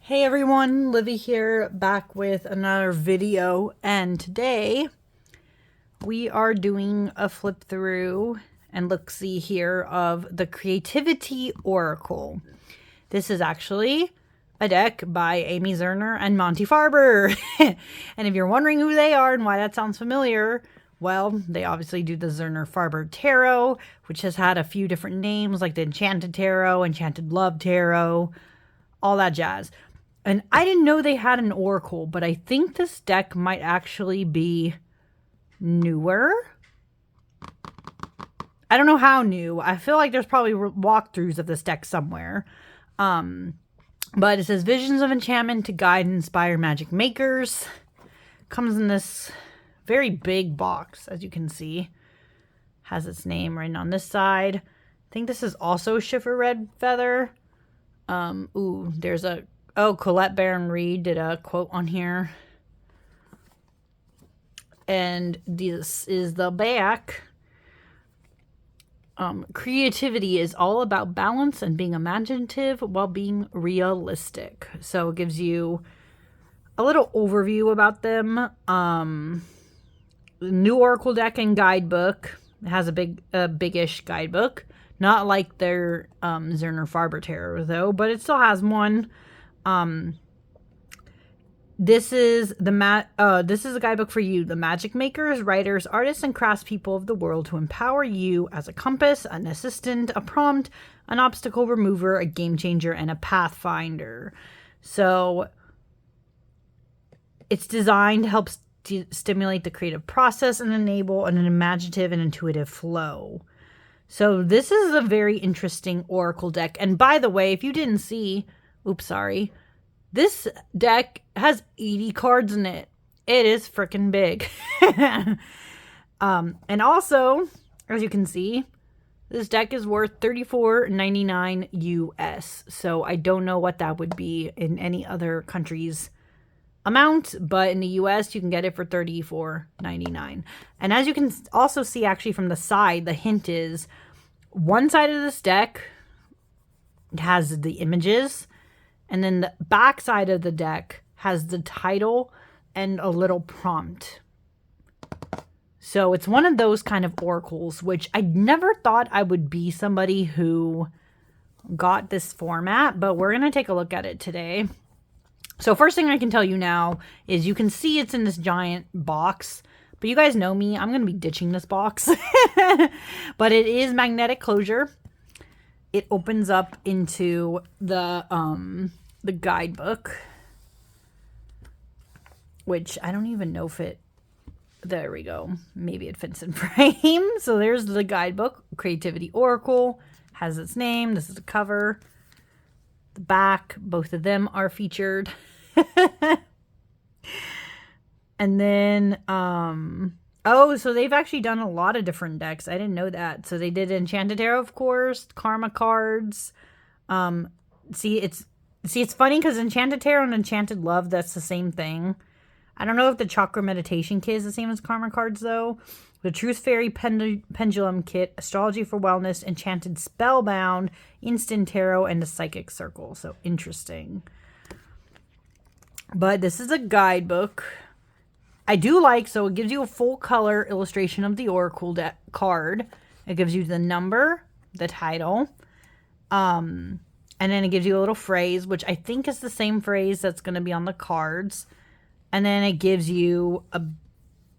Hey everyone, Livy here, back with another video, and today we are doing a flip through and look-see here of the Creativity Oracle. This is actually a deck by Amy Zerner and Monty Farber. And if you're wondering who they are and why that sounds familiar, well, they obviously do the Zerner-Farber Tarot, which has had a few different names like the Enchanted Tarot, Enchanted Love Tarot, all that jazz. And I didn't know they had an oracle, but I think this deck might actually be newer. I don't know how new. I feel like there's probably walkthroughs of this deck somewhere. But it says Visions of Enchantment to guide and inspire magic makers. Comes in this very big box, as you can see. Has its name right on this side. I think this is also Schiffer Red Feather. There's a... Oh, Colette Baron Reed did a quote on here. And this is the back. Creativity is all about balance and being imaginative while being realistic. So it gives you a little overview about them. New Oracle deck and guidebook. It has a biggish guidebook. Not like their Zerner-Farber Tarot though, but it still has one. This is a guidebook for you, the magic makers, writers, artists, and craftspeople of the world, to empower you as a compass, an assistant, a prompt, an obstacle remover, a game changer, and a pathfinder. So it's designed to help stimulate the creative process and enable an imaginative and intuitive flow. So this is a very interesting oracle deck. And by the way, if you didn't see, this deck has 80 cards in it. It is freaking big. And also, as you can see, this deck is worth $34.99 US. So I don't know what that would be in any other country's amount, but in the US you can get it for $34.99. And as you can also see actually from the side, the hint is one side of this deck has the images, and then the back side of the deck has the title and a little prompt. So it's one of those kind of oracles, which I never thought I would be somebody who got this format, but we're going to take a look at it today. So first thing I can tell you now is you can see it's in this giant box, but you guys know me, I'm going to be ditching this box. But it is magnetic closure. It opens up into the guidebook, which I don't even know if it, there we go. Maybe it fits in frame. So there's the guidebook, Creativity Oracle, has its name. This is the cover. The back, both of them are featured. And then, so they've actually done a lot of different decks. I didn't know that. So they did Enchanted Tarot, of course, Karma cards. It's funny because Enchanted Tarot and Enchanted Love, that's the same thing. I don't know if the Chakra Meditation Kit is the same as Karma cards, though. The Truth Fairy Pendulum Kit, Astrology for Wellness, Enchanted Spellbound, Instant Tarot, and the Psychic Circle. So interesting. But this is a guidebook. I do like, so it gives you a full color illustration of the Oracle card. It gives you the number, the title, and then it gives you a little phrase, which I think is the same phrase that's going to be on the cards. And then it gives you a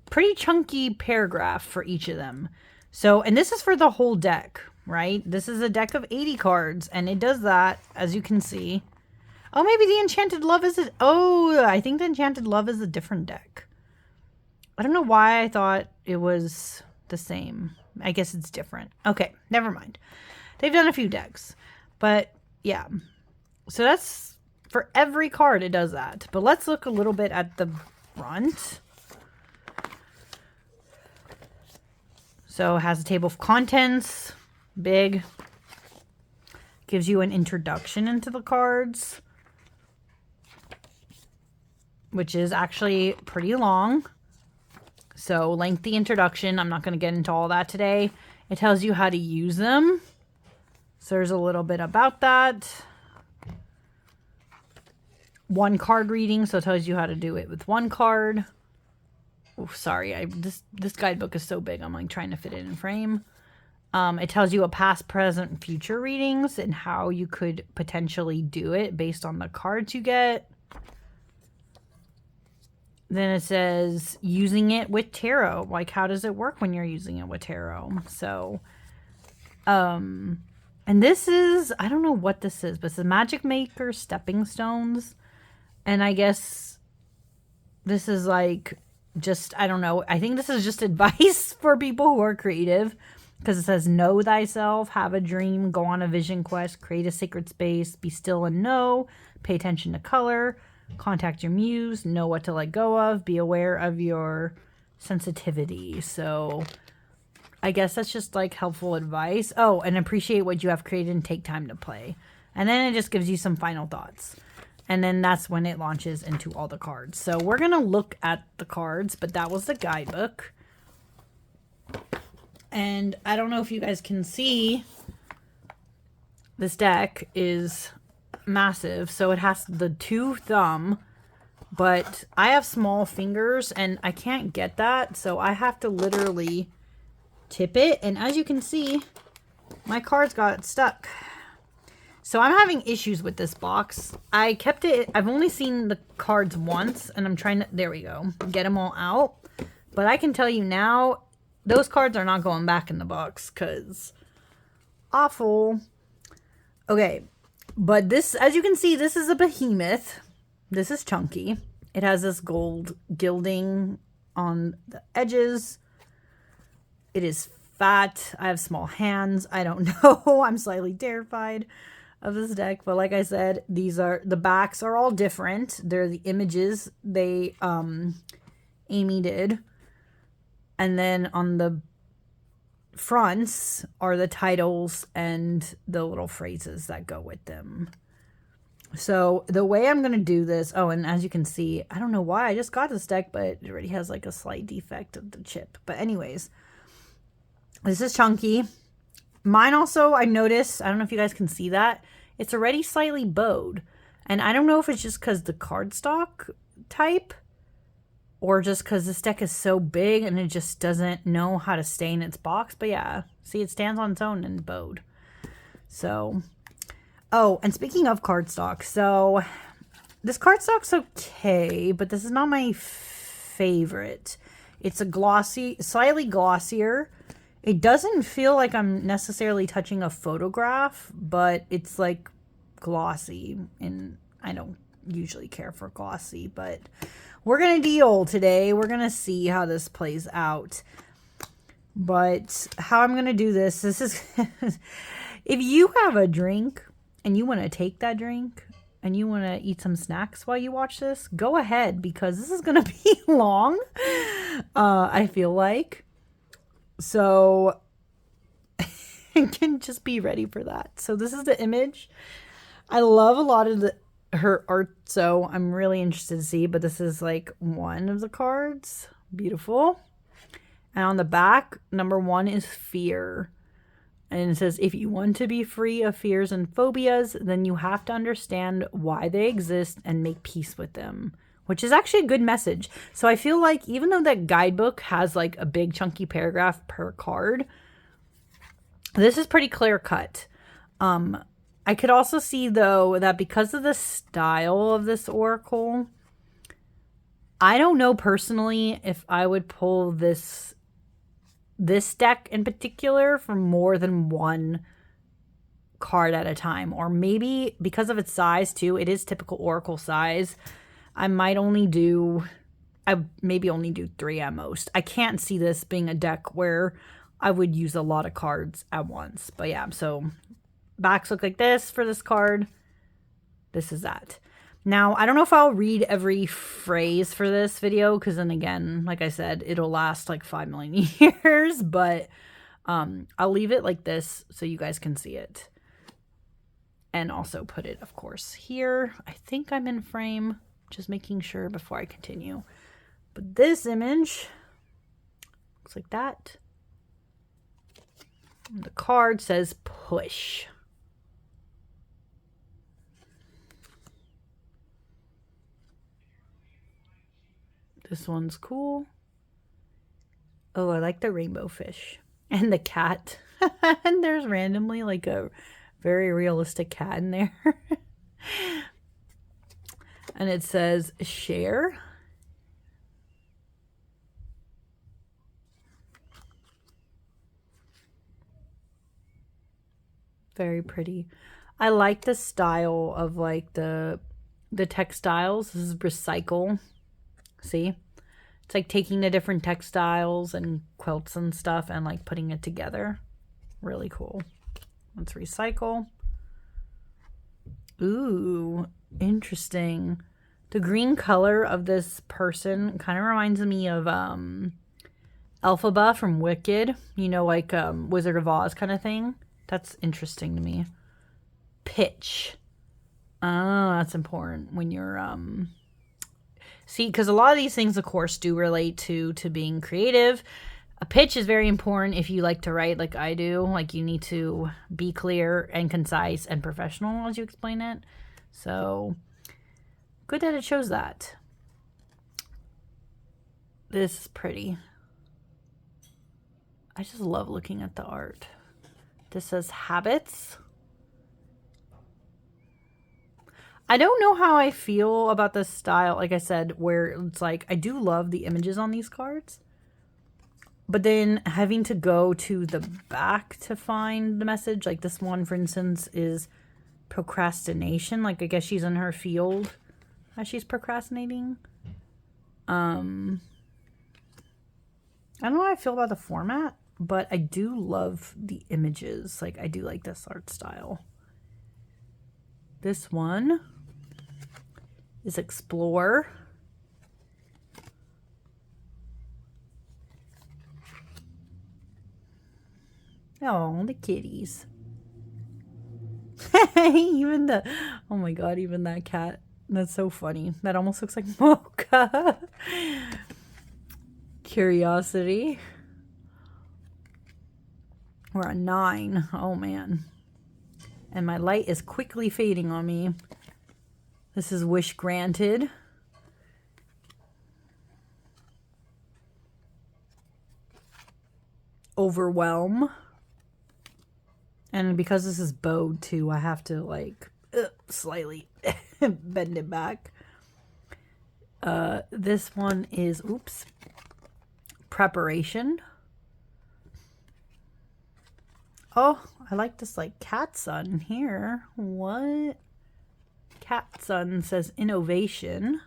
pretty chunky paragraph for each of them. So, and this is for the whole deck, right? This is a deck of 80 cards, and it does that, as you can see. Oh, maybe the Enchanted Love is I think the Enchanted Love is a different deck. I don't know why I thought it was the same. I guess it's different. Okay, never mind. They've done a few decks, but yeah. So that's for every card it does that. But let's look a little bit at the front. So it has a table of contents, big. Gives you an introduction into the cards, which is actually pretty long. So lengthy introduction. I'm not going to get into all that today. It tells you how to use them. So there's a little bit about that. one card reading, so it tells you how to do it with one card. Oh, sorry, this guidebook is so big, I'm like trying to fit it in frame. It tells you a past, present, future readings and how you could potentially do it based on the cards you get. Then it says using it with tarot. Like, how does it work when you're using it with tarot? So, and this is, I don't know what this is, but it's a Magic Maker Stepping Stones. And I guess this is like just, I don't know. I think this is just advice for people who are creative, because it says know thyself, have a dream, go on a vision quest, create a sacred space, be still and know, pay attention to color, contact your muse, know what to let go of, be aware of your sensitivity. So I guess that's just like helpful advice. Oh, and appreciate what you have created and take time to play. And then it just gives you some final thoughts. And then that's when it launches into all the cards. So we're going to look at the cards, but that was the guidebook. And I don't know if you guys can see, this deck is massive. So it has the 2 thumb, but I have small fingers and I can't get that. So I have to literally tip it. And as you can see, my cards got stuck. So I'm having issues with this box. I kept it, I've only seen the cards once and I'm trying to, there we go, get them all out. But I can tell you now, those cards are not going back in the box because awful. Okay, but this, as you can see, this is a behemoth. This is chunky. It has this gold gilding on the edges. It is fat. I have small hands. I don't know. I'm slightly terrified of this deck. But like I said, these are, the backs are all different. They're the images they, Amy did. And then on the fronts are the titles and the little phrases that go with them. So the way I'm going to do this, oh, and as you can see, I don't know why I just got this deck, but it already has like a slight defect of the chip. But anyways, this is chunky. Mine also, I noticed, I don't know if you guys can see that, it's already slightly bowed. And I don't know if it's just because the cardstock type, or just because this deck is so big and it just doesn't know how to stay in its box. But yeah, see, it stands on its own and bowed. So, oh, and speaking of cardstock, so this cardstock's okay, but this is not my favorite. It's a glossy, slightly glossier. It doesn't feel like I'm necessarily touching a photograph, but it's like glossy, and I don't usually care for glossy, but we're going to deal today. We're going to see how this plays out. But how I'm going to do this is, if you have a drink and you want to take that drink and you want to eat some snacks while you watch this, go ahead, because this is going to be long, I feel like. So I can just be ready for that. So this is the image. I love a lot of her art, so I'm really interested to see, but this is like one of the cards. Beautiful. And on the back, number 1 is fear. And it says, if you want to be free of fears and phobias, then you have to understand why they exist and make peace with them, which is actually a good message. So I feel like even though that guidebook has like a big chunky paragraph per card, this is pretty clear cut. I could also see, though, that because of the style of this oracle, I don't know personally if I would pull this deck in particular for more than one card at a time. Or maybe because of its size, too, it is typical oracle size, I might only do, maybe only do 3 at most. I can't see this being a deck where I would use a lot of cards at once. But yeah, so backs look like this for this card. This is that. Now, I don't know if I'll read every phrase for this video, because then again, like I said, it'll last like 5 million years, but I'll leave it like this so you guys can see it. And also put it, of course, here. I think I'm in frame, just making sure before I continue. But this image looks like that. And the card says push. This one's cool. Oh, I like the rainbow fish. And the cat. And there's randomly like a very realistic cat in there. And it says share. Very pretty. I like the style of like the textiles. This is recycle. See? It's like taking the different textiles and quilts and stuff and like putting it together. Really cool. Let's recycle. Ooh, interesting. The green color of this person kind of reminds me of Elphaba from Wicked. You know, like Wizard of Oz kind of thing. That's interesting to me. Pitch. Oh, that's important when you're see, because a lot of these things of course do relate to being creative. A pitch is very important if you like to write like I do. Like you need to be clear and concise and professional as you explain it. So good that it shows that. This is pretty. I just love looking at the art. This says habits. I don't know how I feel about this style, like I said, where it's like, I do love the images on these cards. But then having to go to the back to find the message, like this one, for instance, is procrastination. Like, I guess she's in her field as she's procrastinating. I don't know how I feel about the format, but I do love the images. Like, I do like this art style. This one is Explore. Oh, the kitties. Even the, oh my god, even that cat. That's so funny. That almost looks like Mocha. Curiosity. We're on 9. Oh man. And my light is quickly fading on me. This is Wish Granted. Overwhelm. And because this is bowed too, I have to like slightly bend it back. This one is, oops, Preparation. Oh, I like this like cat sun here. What? Cat sun says Innovation.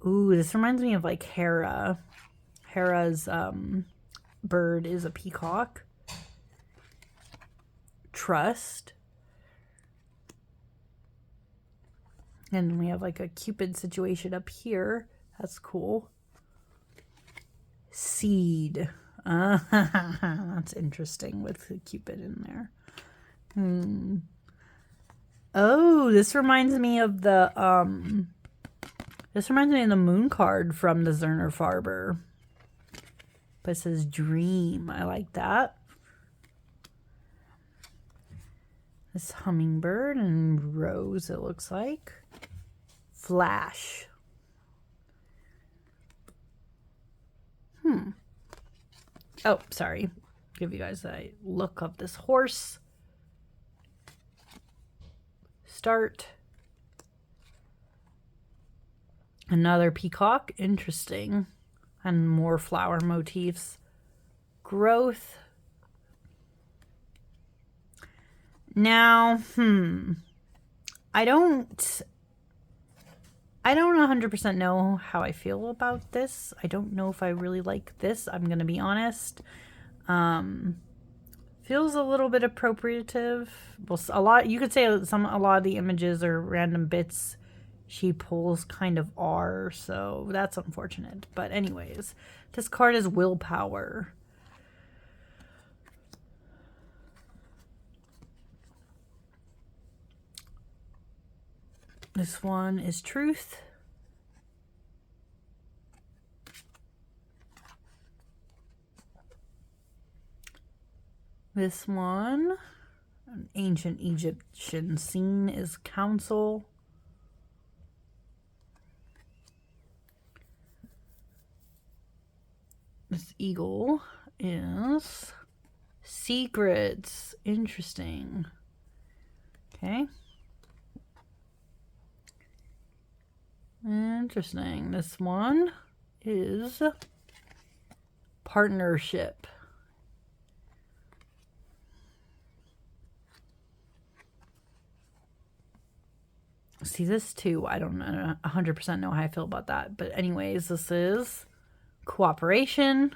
Ooh, this reminds me of like Hera. Hera's bird is a peacock. Trust. And we have like a Cupid situation up here. That's cool. Seed. That's interesting with Cupid in there. Oh, this reminds me of the moon card from the Zerner Farber. But it says Dream. I like that. This hummingbird and rose, it looks like. Flash. Oh, sorry. Give you guys a look of this horse. Start. Another peacock. Interesting. And more flower motifs. Growth. Now, I don't 100% know how I feel about this. I don't know if I really like this. I'm going to be honest. Feels a little bit appropriative. Well, a lot, you could say a lot of the images or random bits she pulls kind of are, so that's unfortunate. But anyways, this card is Willpower. This one is Truth. This one, an ancient Egyptian scene, is Council. This eagle is secrets. Interesting. Okay. Interesting. This one is partnership. See, this too, I don't know 100% know how I feel about that. But anyways, this is cooperation.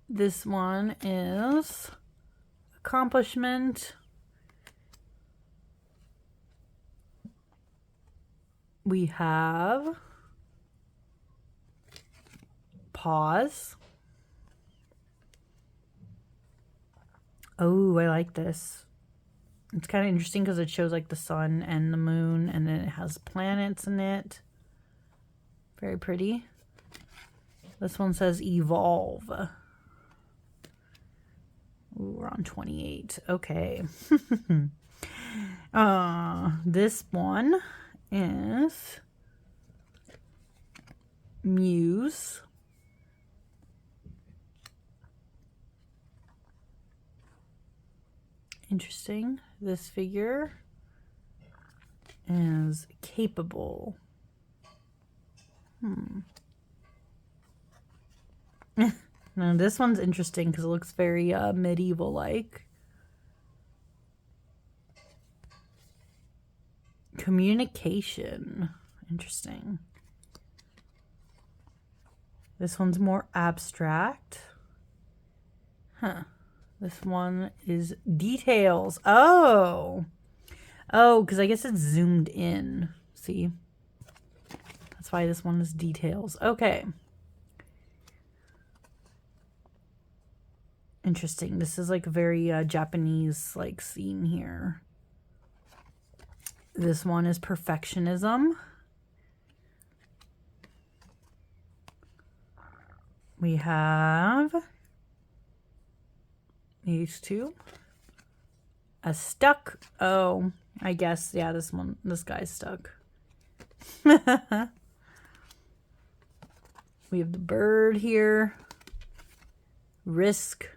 This one is accomplishment. We have pause. Oh, I like this. It's kind of interesting because it shows like the sun and the moon, and then it has planets in it. Very pretty. This one says evolve. Ooh, we're on 28. Okay. This one is muse. Interesting. This figure is capable. Now this one's interesting because it looks very medieval-like. Communication. Interesting. This one's more abstract. Huh. This one is details. Oh, because I guess it's zoomed in. See? That's why this one is details. Okay. Interesting. This is like a very Japanese like scene here. This one is perfectionism. We have these two. A stuck. Oh, I guess, yeah, this guy's stuck. We have the bird here. Risk.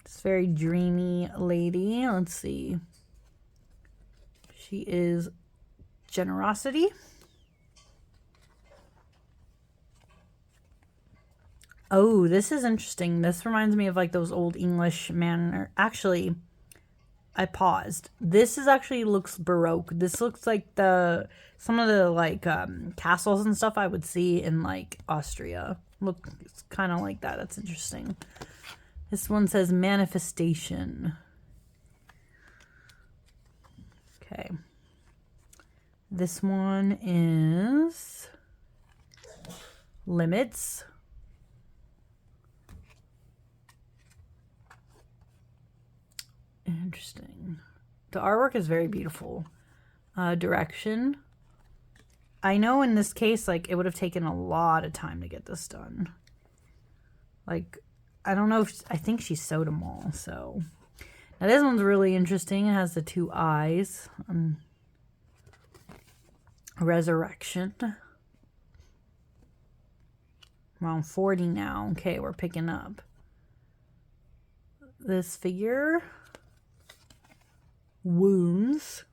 This very dreamy lady. Let's see. She is generosity. Oh, this is interesting. This reminds me of like those old English manner. Actually, I paused. This is actually looks Baroque. This looks like some of the like castles and stuff I would see in like Austria. Look, it's kind of like that. That's interesting. This one says manifestation. Okay. This one is limits. Interesting. The artwork is very beautiful. Direction. I know in this case, like, it would have taken a lot of time to get this done. Like, I don't know if... I think she sewed them all, so... Now, this one's really interesting. It has the two eyes. Resurrection. We're on 40 now. Okay, we're picking up. This figure... wounds.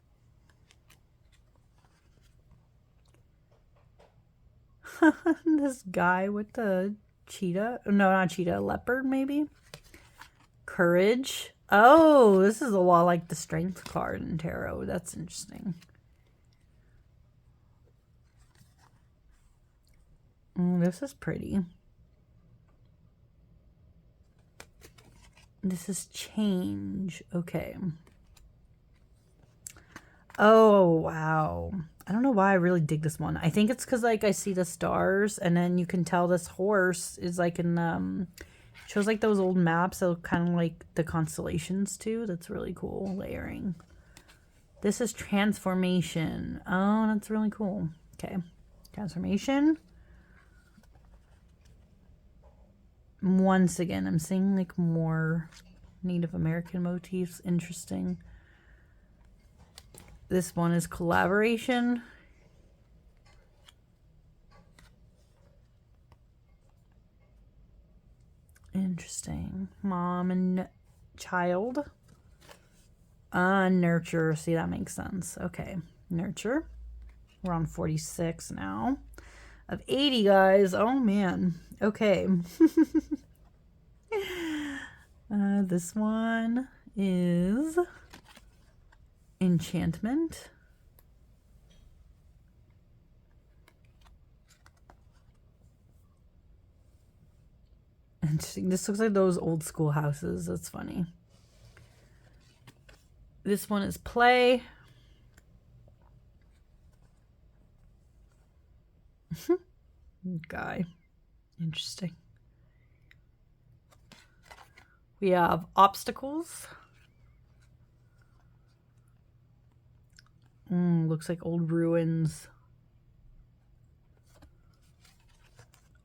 This guy with the cheetah. No, not cheetah. Leopard, maybe. Courage. Oh, this is a lot like the strength card in tarot. That's interesting. This is pretty. This is change. Okay. Oh, wow. I don't know why I really dig this one. I think it's because, like, I see the stars, and then you can tell this horse is, like, in, shows, like, those old maps that look kind of like the constellations, too. That's really cool. Layering. This is transformation. Oh, that's really cool. Okay. Transformation. Once again, I'm seeing, like, more Native American motifs. Interesting. This one is collaboration. Interesting. Mom and child. Nurture. See, that makes sense. Okay. Nurture. We're on 46 now. Of 80, guys. Oh, man. Okay. This one is enchantment. Interesting. This looks like those old school houses. That's funny. This one is play. Guy. Interesting. We have obstacles. Looks like old ruins.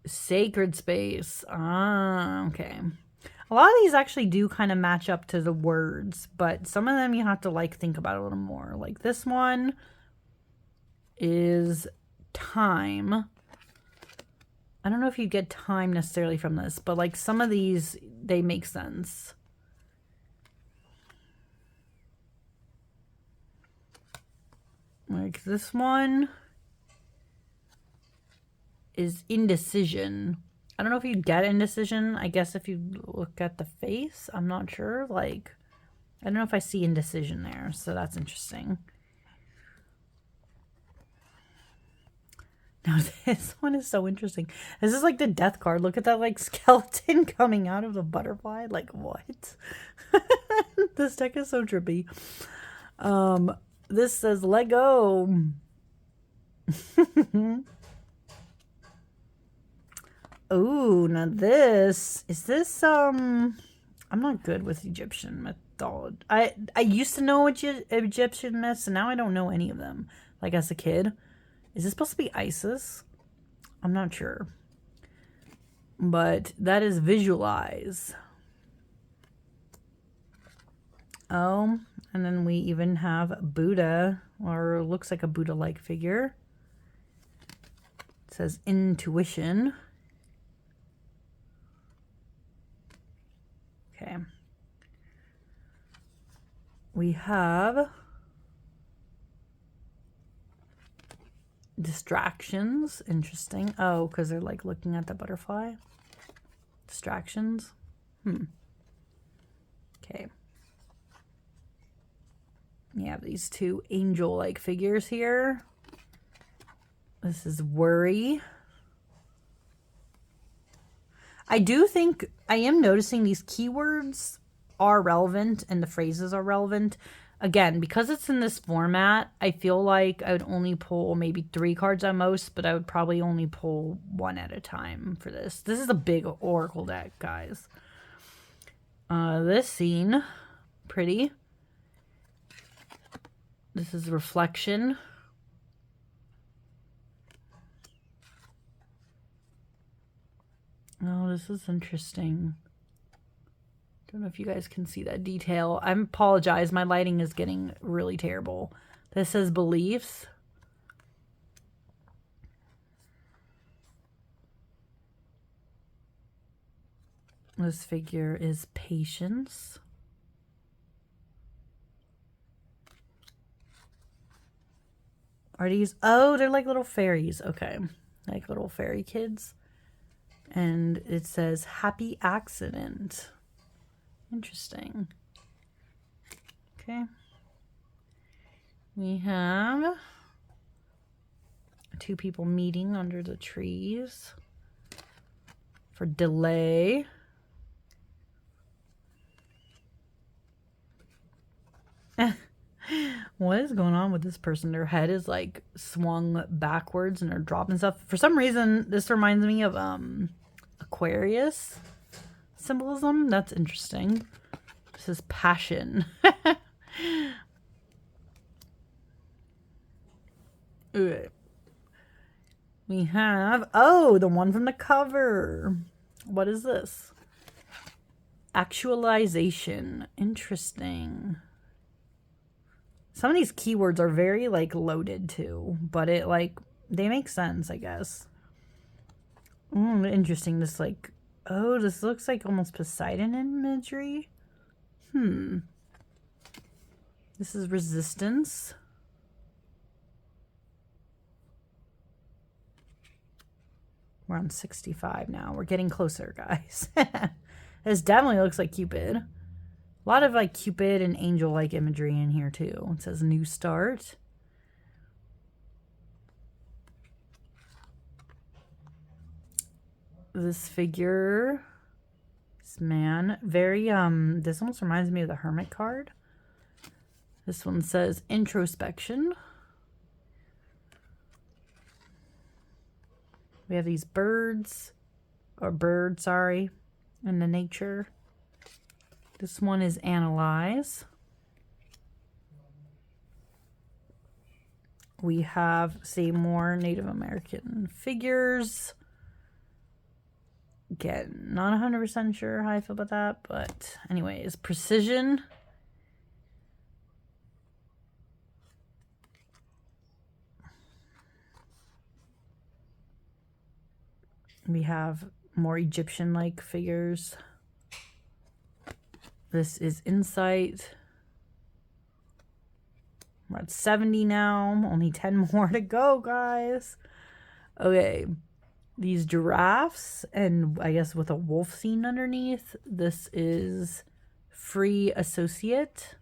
Sacred space. Okay. A lot of these actually do kind of match up to the words, but some of them you have to like think about a little more. Like this one is time. I don't know if you get time necessarily from this, but like some of these, they make sense. Like this one is indecision. I don't know if you get indecision. I guess if you look at the face, I'm not sure. Like, I don't know if I see indecision there. So that's interesting. Now this one is so interesting. This is like the death card. Look at that like skeleton coming out of the butterfly. Like what? This deck is so trippy. This says let go. Oh, now this is this I'm not good with Egyptian mythology. I used to know Egyptian myths, and now I don't know any of them. Like as a kid. Is this supposed to be Isis? I'm not sure. But that is visualize. Oh, and then we even have Buddha, or looks like a Buddha-like figure. It says intuition. Okay. We have distractions. Interesting. Oh, because they're like looking at the butterfly. Distractions. Okay. We have these two angel-like figures here. This is worry. I do think I am noticing these keywords are relevant and the phrases are relevant. Again, because it's in this format, I feel like I would only pull maybe 3 cards at most, but I would probably only pull 1 at a time for this. This is a big oracle deck, guys. This scene, pretty. This is reflection. Oh, this is interesting. Don't know if you guys can see that detail. I apologize. My lighting is getting really terrible. This says beliefs. This figure is patience. Are these? Oh, they're like little fairies. Okay. Like little fairy kids. And it says happy accident. Interesting. Okay. We have 2 people meeting under the trees for delay. What is going on with this person? Their head is like swung backwards and they're dropping stuff. For some reason, this reminds me of Aquarius symbolism. That's interesting. This is passion. We have, oh, the one from the cover. What is this? Actualization. Interesting. Some of these keywords are very, like, loaded, too. But it, like, they make sense, I guess. Interesting. This, like, oh, this looks like almost Poseidon imagery. This is resistance. We're on 65 now. We're getting closer, guys. This definitely looks like Cupid. A lot of, like, Cupid and angel-like imagery in here, too. It says new start. This figure, this man, very, this almost reminds me of the Hermit card. This one says introspection. We have these birds, or bird, sorry, in the nature. This one is analyze. We have, say, more Native American figures. Again, not 100% sure how I feel about that, but anyways, precision. We have more Egyptian-like figures. This is insight. We're at 70 now. Only 10 more to go, guys. Okay. These giraffes, and I guess with a wolf scene underneath. This is free associate.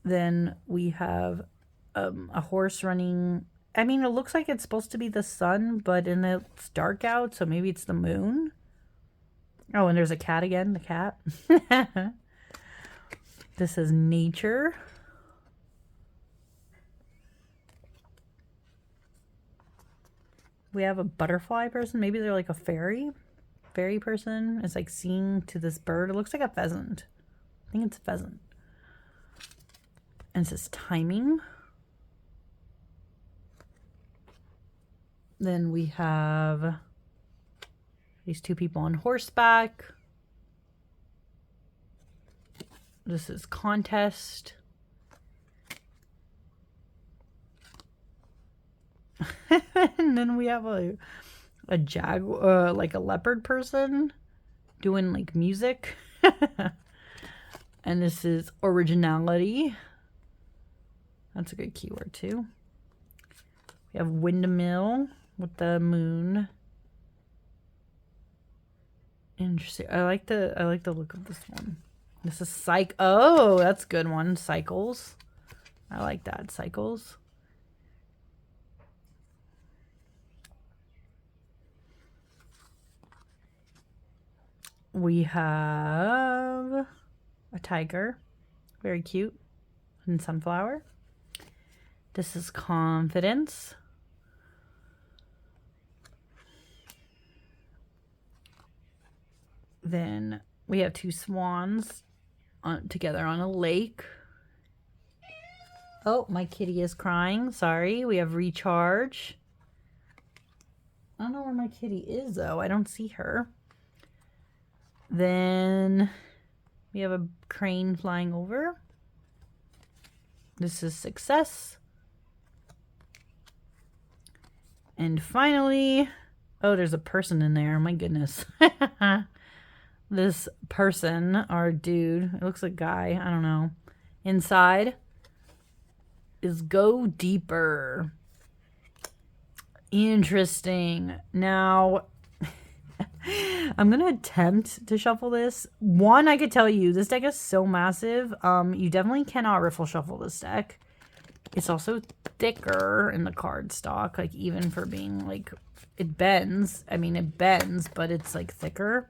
Then we have a horse running. I mean, it looks like it's supposed to be the sun, but it's dark out, so maybe it's the moon. Oh, and there's a cat again, the cat. This is nature. We have a butterfly person. Maybe they're like a fairy person. It's like seeing to this bird. It looks like a pheasant. I think it's a pheasant. And it says timing. Then we have these two people on horseback. This is contest. And then we have a jaguar, like a leopard person doing like music. And this is originality. That's a good keyword too. We have windmill with the moon. Interesting. I like the look of this one. This is oh, that's a good one. Cycles. I like that. Cycles. We have a tiger. Very cute. And sunflower. This is confidence. Then we have two swans together on a lake. Oh, my kitty is crying. Sorry. We have recharge. I don't know where my kitty is, though. I don't see her. Then we have a crane flying over. This is success. And finally, oh, there's a person in there. My goodness. This person, our dude, it looks like a guy, I don't know. Inside is go deeper. Interesting. Now, I'm going to attempt to shuffle this. One, I could tell you, this deck is so massive. You definitely cannot riffle shuffle this deck. It's also thicker in the card stock, like even for being like, it bends. I mean, it bends, but it's like thicker.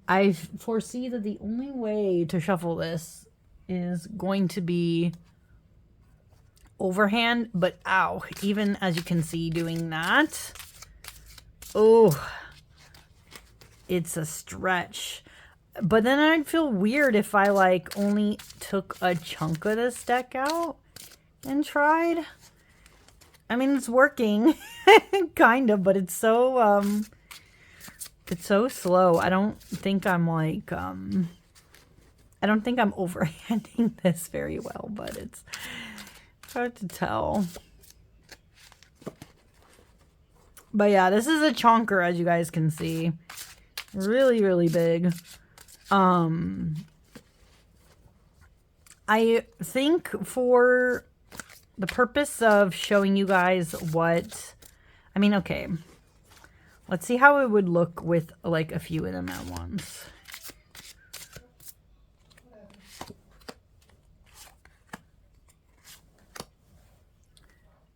I foresee that the only way to shuffle this is going to be overhand, but ow, even as you can see doing that, oh, it's a stretch. But then I'd feel weird if I like only took a chunk of this deck out and tried. I mean, it's working kind of, but it's so slow. I don't think I'm like I don't think I'm overhanding this very well, but it's hard to tell. But yeah, this is a chonker, as you guys can see. Really, really big. I think for the purpose of showing you guys what... I mean, okay. Let's see how it would look with, like, a few of them at once.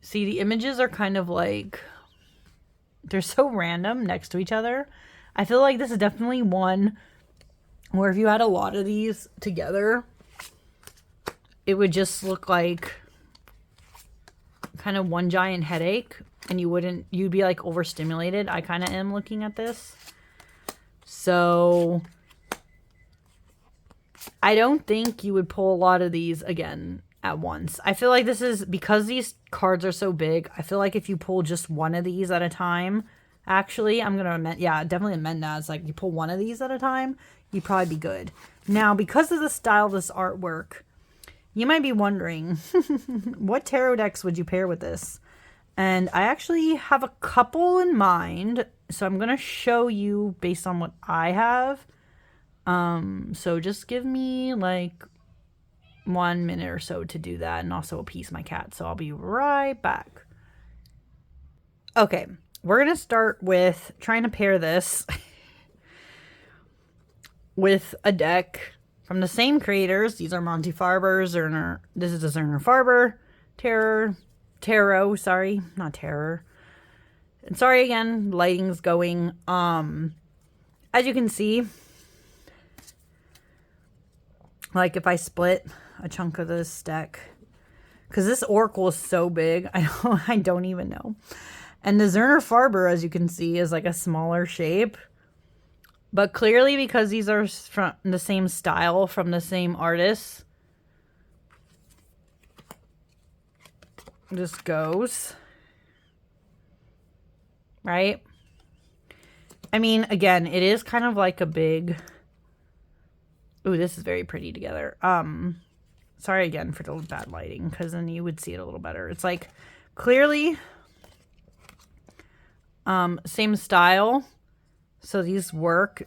See, the images are kind of like... They're so random next to each other. I feel like this is definitely one where if you had a lot of these together, it would just look like kind of one giant headache, and you'd be like overstimulated. I kind of am looking at this. So I don't think you would pull a lot of these again at once. I feel like this is, because these cards are so big, I feel like if you pull just one of these at a time, actually, I'm going to amend, yeah, definitely amend that. It's like you pull one of these at a time, you'd probably be good. Now, because of the style of this artwork, you might be wondering, what tarot decks would you pair with this? And I actually have a couple in mind, so I'm going to show you based on what I have. So just give me like 1 minute or so to do that, and also appease my cat, so I'll be right back. Okay, we're gonna start with trying to pair this with a deck from the same creators. These are Monty Farber, Zerner. This is a Zerner Farber tarot, sorry, not terror. And sorry again, lighting's going. As you can see, like if I split a chunk of this deck, because this oracle is so big, I don't even know. And the Zerner Farber, as you can see, is like a smaller shape. But clearly, because these are from the same style, from the same artist, this goes. Right? I mean, again, it is kind of like a big... Ooh, this is very pretty together. Sorry again for the bad lighting, because then you would see it a little better. It's like clearly same style, so these work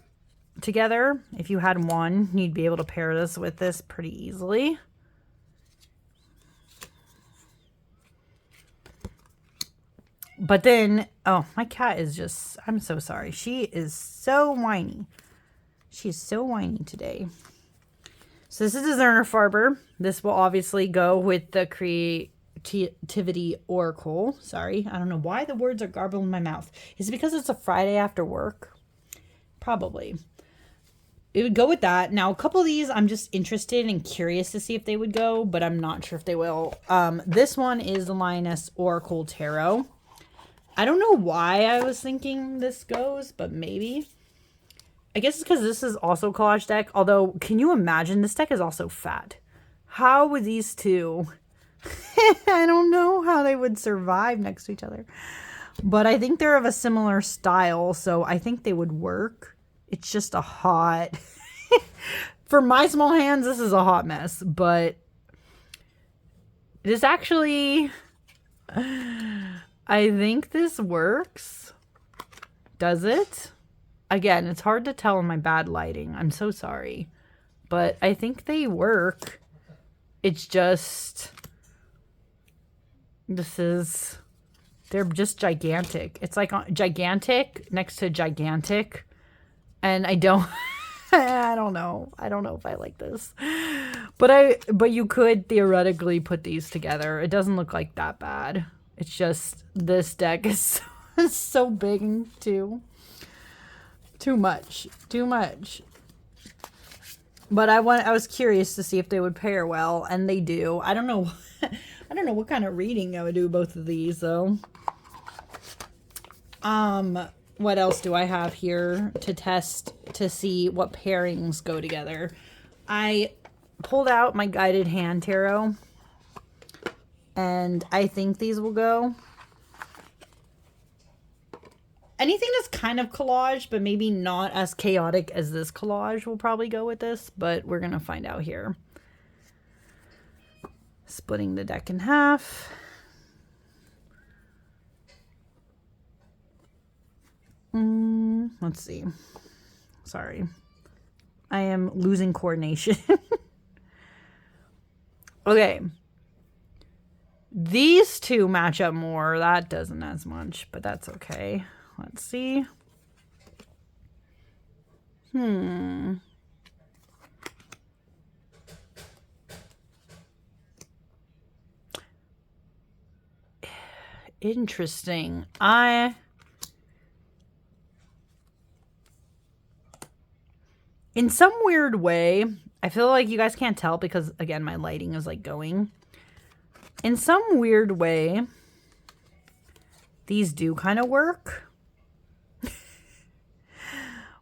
together. If you had one, you'd be able to pair this with this pretty easily. But then, oh, my cat is just, I'm so sorry. She is so whiny. She's so whiny today. So this is a Zerner Farber. This will obviously go with the Creativity Oracle. Sorry, I don't know why the words are garbled in my mouth. Is it because it's a Friday after work? Probably. It would go with that. Now, a couple of these, I'm just interested and curious to see if they would go, but I'm not sure if they will. This one is the Lioness Oracle Tarot. I don't know why I was thinking this goes, but maybe. I guess it's because this is also a collage deck. Although, can you imagine? This deck is also fat. How would these two... I don't know how they would survive next to each other. But I think they're of a similar style, so I think they would work. It's just a hot... For my small hands, this is a hot mess. But it is actually... I think this works. Does it? Again, it's hard to tell in my bad lighting. I'm so sorry. But I think they work. It's just... They're just gigantic. It's like gigantic next to gigantic. And I don't... I don't know. I don't know if I like this. But you could theoretically put these together. It doesn't look like that bad. It's just this deck is so big too. Too much. But I was curious to see if they would pair well, and they do. I don't know what kind of reading I would do both of these though. What else do I have here to test to see what pairings go together? I pulled out my guided hand tarot, and I think these will go. anything that's kind of collage, but maybe not as chaotic as this collage will probably go with this, but we're going to find out here. Splitting the deck in half. Let's see. Sorry. I am losing coordination. Okay. These two match up more. That doesn't as much, but that's okay. Let's see. Interesting. In some weird way, I feel like you guys can't tell because, again, my lighting is like going. In some weird way, these do kind of work.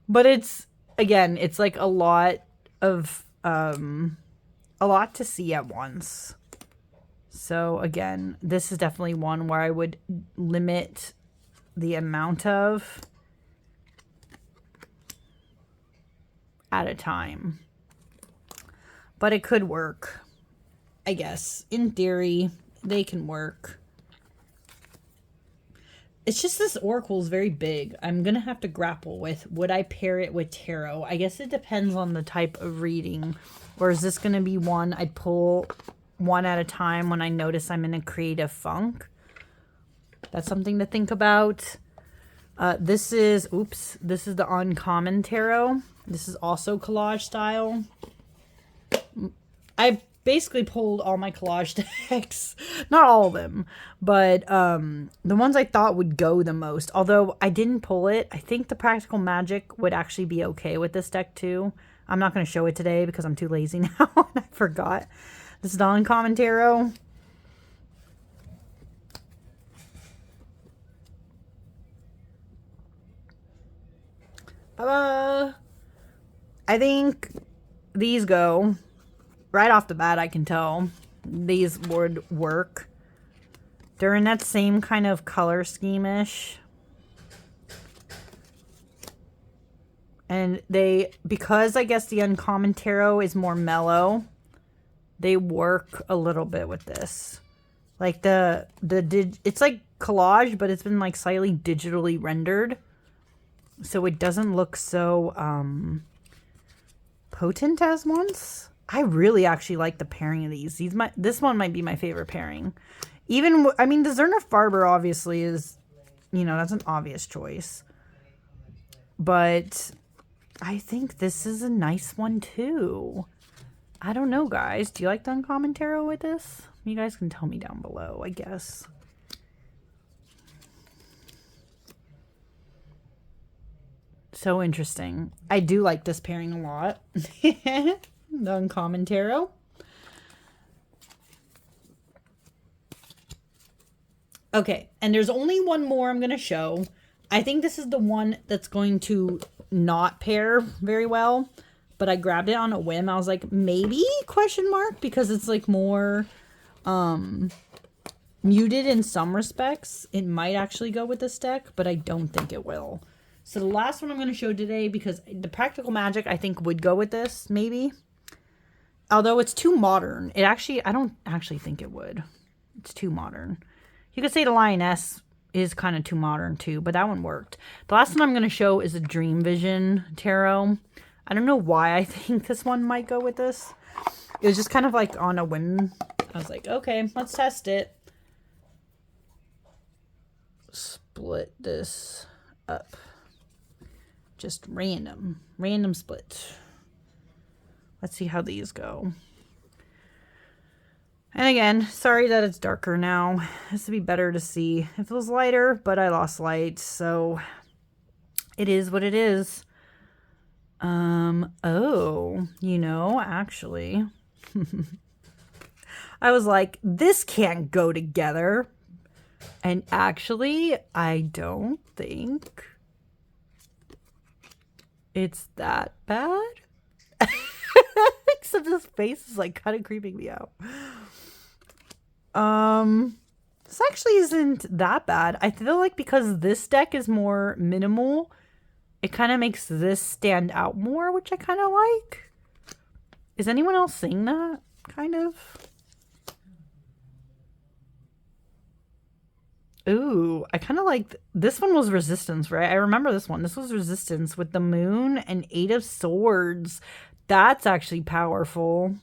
But it's, again, it's like a lot to see at once. So, again, this is definitely one where I would limit the amount of at a time. But it could work, I guess. In theory, they can work. It's just this oracle is very big. I'm going to have to grapple with, would I pair it with tarot? I guess it depends on the type of reading. Or is this going to be one I'd pull one at a time when I notice I'm in a creative funk? That's something to think about. This is the Uncommon Tarot. This is also collage style. I basically pulled all my collage decks. Not all of them, but the ones I thought would go the most. Although I didn't pull it. I think the Practical Magic would actually be okay with this deck too. I'm not going to show it today because I'm too lazy now. I forgot. This is the Uncommon Tarot. I think these go right off the bat. I can tell these would work. They're in that same kind of color scheme-ish. And because I guess the Uncommon Tarot is more mellow, they work a little bit with this. Like it's like collage, but it's been like slightly digitally rendered. So it doesn't look so potent as once. I really actually like the pairing of these. This one might be my favorite pairing. The Zerner Farber obviously is, that's an obvious choice. But I think this is a nice one too. I don't know, guys. Do you like the Uncommon Tarot with this? You guys can tell me down below, I guess. So interesting. I do like this pairing a lot. The Uncommon Tarot. Okay, and there's only one more I'm going to show. I think this is the one that's going to not pair very well, but I grabbed it on a whim. I was like, maybe, question mark, because it's like more muted in some respects. It might actually go with this deck, but I don't think it will. So the last one I'm going to show today, because the Practical Magic I think would go with this, maybe. Although it's too modern. I don't actually think it would. It's too modern. You could say the Lioness is kind of too modern too, but that one worked. The last one I'm going to show is a Dream Vision Tarot. I don't know why I think this one might go with this. It was just kind of like on a whim. I was like, okay, let's test it. Split this up. Just random split. Let's see how these go. And again, sorry that it's darker now. This would be better to see if it was lighter, but I lost light, so it is what it is. Actually, I was like, this can't go together. And actually, I don't think it's that bad. Except this face is like kind of creeping me out. This actually isn't that bad. I feel like because this deck is more minimal, it kind of makes this stand out more, which I kind of like. Is anyone else seeing that? Kind of. Ooh, I kind of like this one was resistance, right? I remember this one. This was resistance with the moon and 8 of swords. That's actually powerful.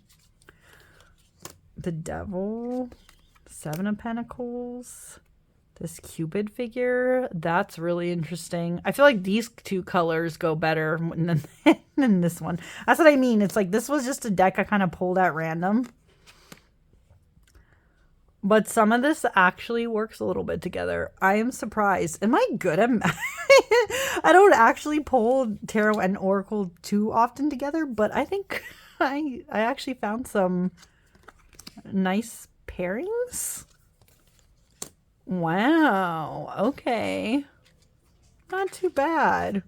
The devil, 7 of pentacles. This Cupid figure, that's really interesting. I feel like these two colors go better than this one. That's what I mean. It's like this was just a deck I kind of pulled at random. But some of this actually works a little bit together. I am surprised. Am I good at I don't actually pull tarot and oracle too often together, but I think I actually found some nice pairings. Wow. Okay. Not too bad.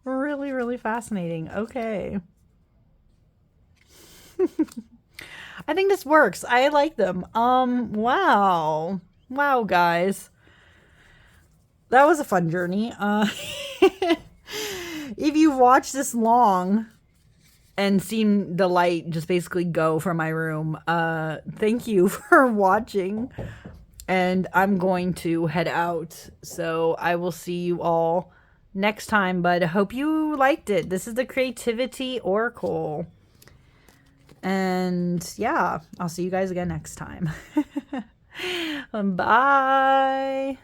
Really, really fascinating. Okay. I think this works. I like them. Wow. Wow, guys. That was a fun journey. If you've watched this long and seen the light just basically go from my room, thank you for watching. And I'm going to head out. So I will see you all next time. But I hope you liked it. This is the Creativity Oracle. And yeah, I'll see you guys again next time. Bye.